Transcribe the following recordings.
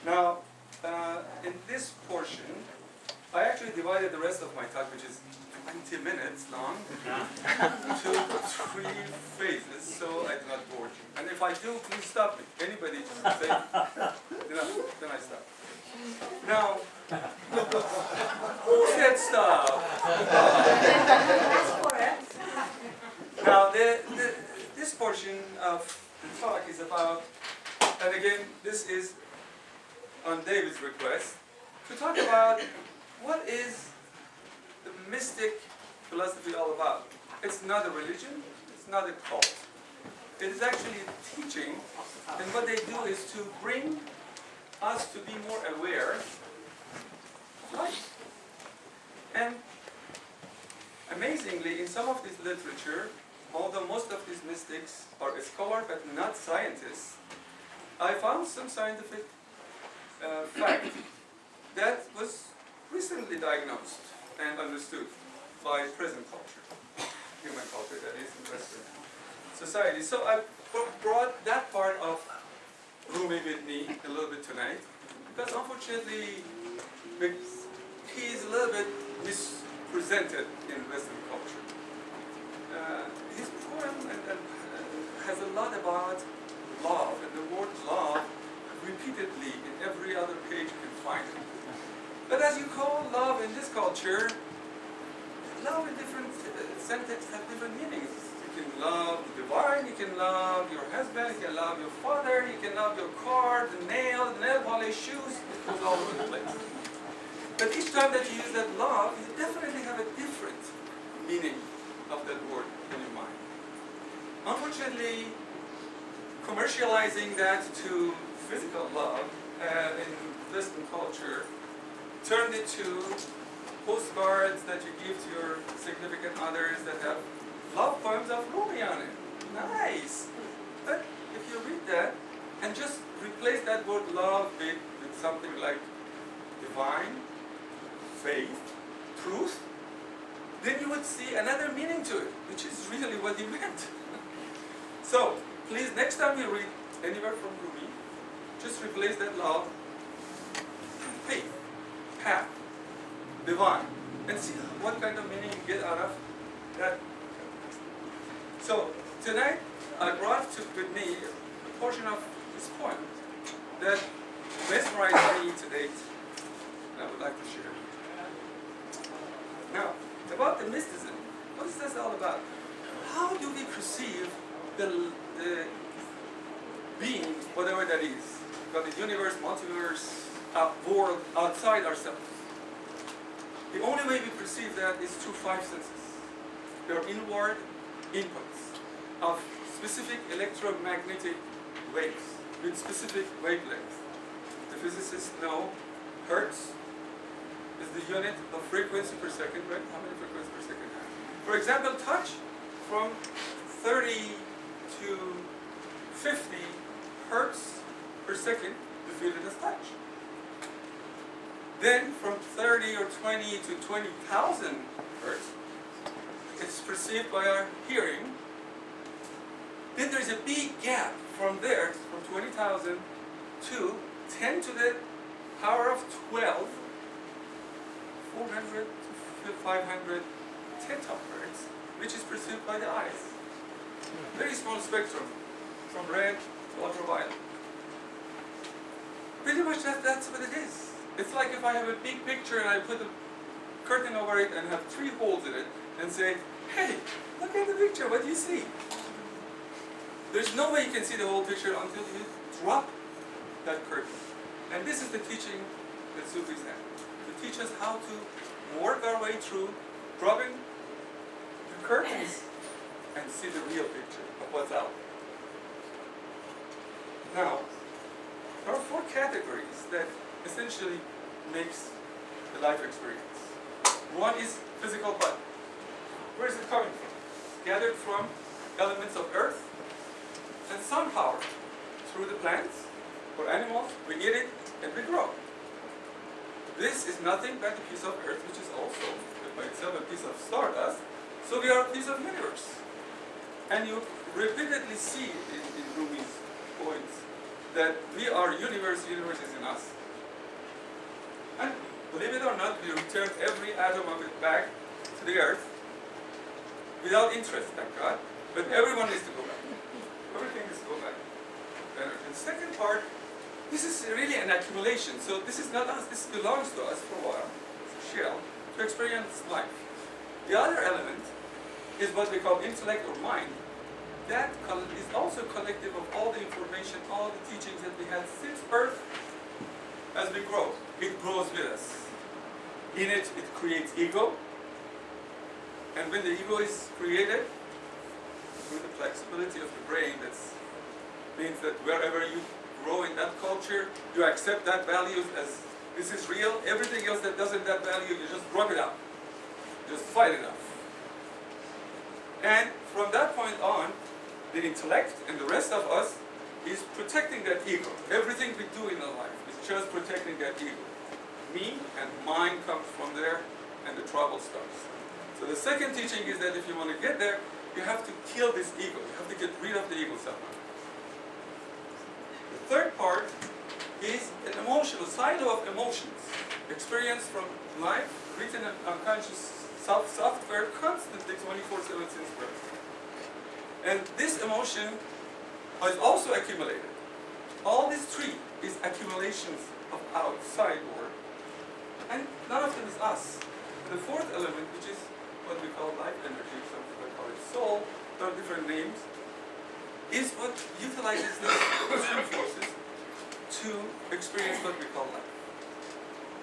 Now, in this portion, I actually divided the rest of my talk, which is 20 minutes long, into 3 phases, so I do not bore you. And if I do, please stop me. Anybody just say, then I stop. Now, who said stop? Now, this portion of the talk is about, and again, this is on David's request, to talk about what is the mystic philosophy all about. It's not a religion, it's not a cult. It is actually a teaching, and what they do is to bring us to be more aware of life. And amazingly, in some of this literature, although most of these mystics are scholars but not scientists, I found some scientific fact that was recently diagnosed and understood by present culture, human culture, that is, in Western society. So I brought that part of Rumi with me a little bit tonight, because unfortunately he is a little bit misrepresented in Western culture. His poem has a lot about love, and the word love repeatedly in every other page you can find it. But as you call love in this culture, love in different sentences have different meanings. You can love the divine, you can love your husband, you can love your father, you can love your car, the nail polish, shoes, it goes all over the place. But each time that you use that love, you definitely have a different meaning of that word in your mind. Unfortunately, commercializing that to physical love in Western culture turned it to postcards that you give to your significant others that have love poems of Rumi on it. Nice! But if you read that and just replace that word love with something like divine, faith, truth, then you would see another meaning to it, which is really what he meant. So, please, next time you read anywhere from Rumi, just replace that love, faith, path, divine, and see what kind of meaning you get out of that. So, tonight I brought with me a portion of this poem that mesmerized me to date, and I would like to share. Now, about the mysticism, what is this all about? How do we perceive the being, whatever that is, got the universe, multiverse, world outside ourselves? The only way we perceive that is through 5 senses. They are inward inputs of specific electromagnetic waves with specific wavelengths. The physicists know hertz is the unit of frequency per second, right? How many frequencies per second? For example, touch from 30 to 50 hertz per second, you feel it as touch. Then from 30 or 20 to 20,000 hertz, it's perceived by our hearing. Then there's a big gap from there, from 20,000 to 10 to the power of 12, 400 to 500 tetahertz, which is perceived by the eyes. Very small spectrum, from red to ultraviolet. Pretty much that's what it is. It's like if I have a big picture and I put a curtain over it and have 3 holes in it and say, hey, look at the picture, what do you see? There's no way you can see the whole picture until you drop that curtain. And this is the teaching that Sufis have, to teach us how to work our way through dropping the curtains and see the real picture of what's out there. Now, there are 4 categories that essentially makes the life experience. One is physical body. Where is it coming from? It's gathered from elements of earth and sun power through the plants or animals. We eat it and we grow. This is nothing but a piece of earth, which is also by itself a piece of stardust. So we are a piece of universe. And you repeatedly see in Rumi's poems that we are universe is in us. And believe it or not, we return every atom of it back to the earth without interest, thank God. But everyone needs to go back. Everything needs to go back. And the second part, this is really an accumulation. So this is not us, this belongs to us for a while. It's a shell to experience life. The other element is what we call intellect or mind. That is also collective of all the information, all the teachings that we had since birth. As we grow, it grows with us. In it, it creates ego. And when the ego is created, with the flexibility of the brain, that means that wherever you grow in that culture, you accept that value as this is real. Everything else that doesn't that value, you just rub it out. Just fight it out. And from that point on, the intellect and the rest of us is protecting that ego. Everything we do in our life is just protecting that ego. Me and mine comes from there, and the trouble starts. So the second teaching is that if you want to get there, you have to kill this ego. You have to get rid of the ego somehow. The third part is an emotional side of emotions. Experience from life, written in unconscious software constantly 24/7 since birth. And this emotion is also accumulated. All these three is accumulations of outside world. And none of them is us. And the fourth element, which is what we call life energy, some people call it soul, there are different names, is what utilizes these three forces to experience what we call life.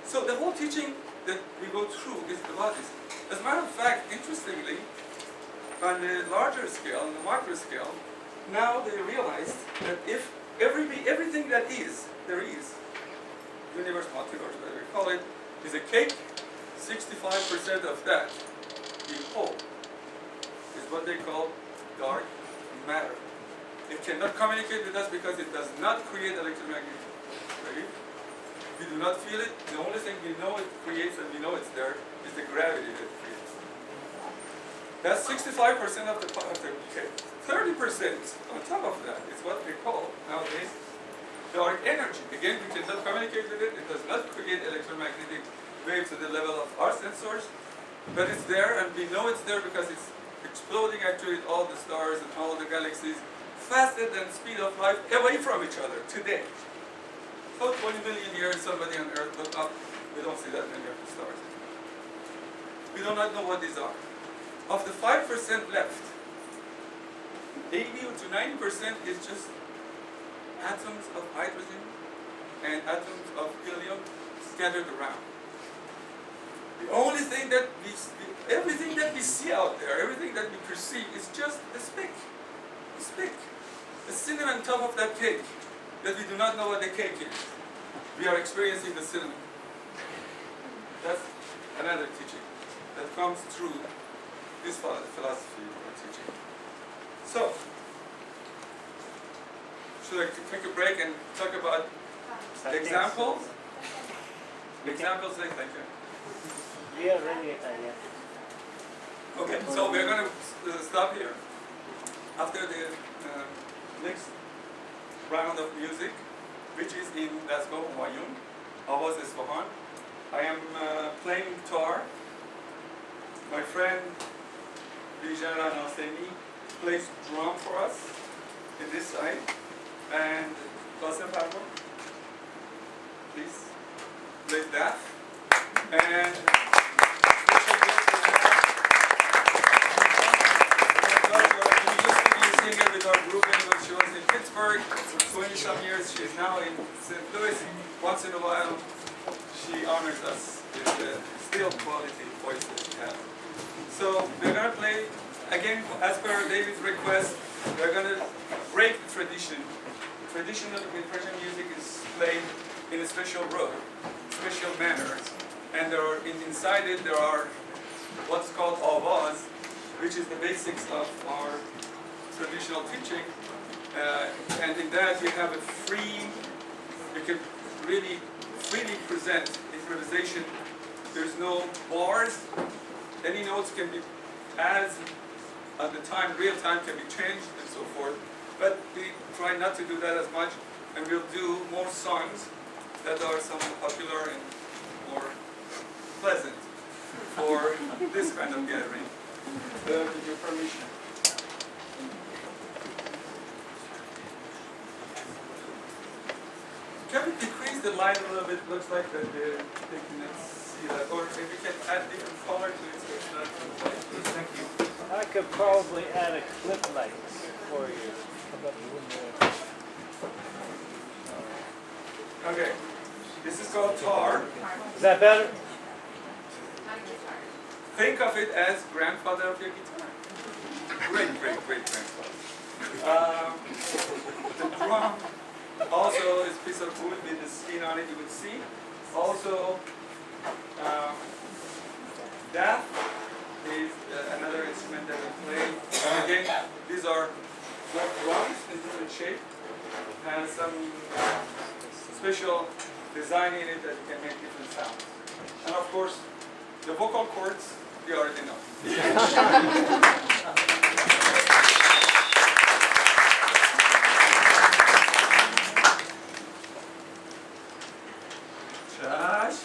So the whole teaching that we go through is about this. As a matter of fact, interestingly, on the larger scale, on the macro scale, now they realize that if everything that is, there is, universe, multiverse, whatever we call it, is a cake, 65% of that, the whole, is what they call dark matter. It cannot communicate with us because it does not create electromagnetic wave. We do not feel it. The only thing we know it creates and we know it's there is the gravity that it creates. That's 65% of the cake. 30% on top of that is what we call nowadays dark energy. Again, we cannot communicate with it. It does not create electromagnetic waves at the level of our sensors, but it's there, and we know it's there because it's exploding actually all the stars and all the galaxies faster than speed of light away from each other today. So 20 million years, somebody on Earth look up, we don't see that many of the stars. We do not know what these are. Of the 5% left, 80 to 90% is just atoms of hydrogen and atoms of helium scattered around. The only thing that everything that we see out there, everything that we perceive is just a speck. A speck. A cinnamon top of that cake that we do not know what the cake is. We are experiencing the cinnamon. That's another teaching that comes through this philosophy or teaching. So, should I take a break and talk about examples? Examples, thank you. We are ready, Okay, so we're going to stop here. After the next round of music, which is in Homayoun, Avaz Isfahan, I am playing Tarr. My friend Bizhan Rana plays drum for us in this side, and GhasemParva, please, plays that, and singer with our group when she was in Pittsburgh for 20-some years. She is now in St. Louis. Once in a while, she honors us with the still quality voice that she has. So we're going to play, again, as per David's request, we're going to break the tradition. Traditional with Persian music is played in a special road, special manner. And there are, inside it, there are what's called Avaz, which is the basics of our traditional teaching, and in that you have a you can really freely present improvisation. There's no bars. Any notes can be, as at the time, real time can be changed and so forth. But we try not to do that as much, and we'll do more songs that are some popular and more pleasant for this kind of gathering. With your permission. Can we decrease the light a little bit? Looks like that they cannot see that. Or if we can add different color to it so it's not too bright. Thank you. I could probably add a clip light for you. Okay. This is called Tarr. Is that better? Think of it as grandfather of your guitar. Great grandfather. The drum also is a piece of wood with the skin on it, you would see. Also, that is another instrument that we play. Again, these are both drums in different shape. Has some special design in it that you can make different sounds. And of course, the vocal cords, you already know. Josh?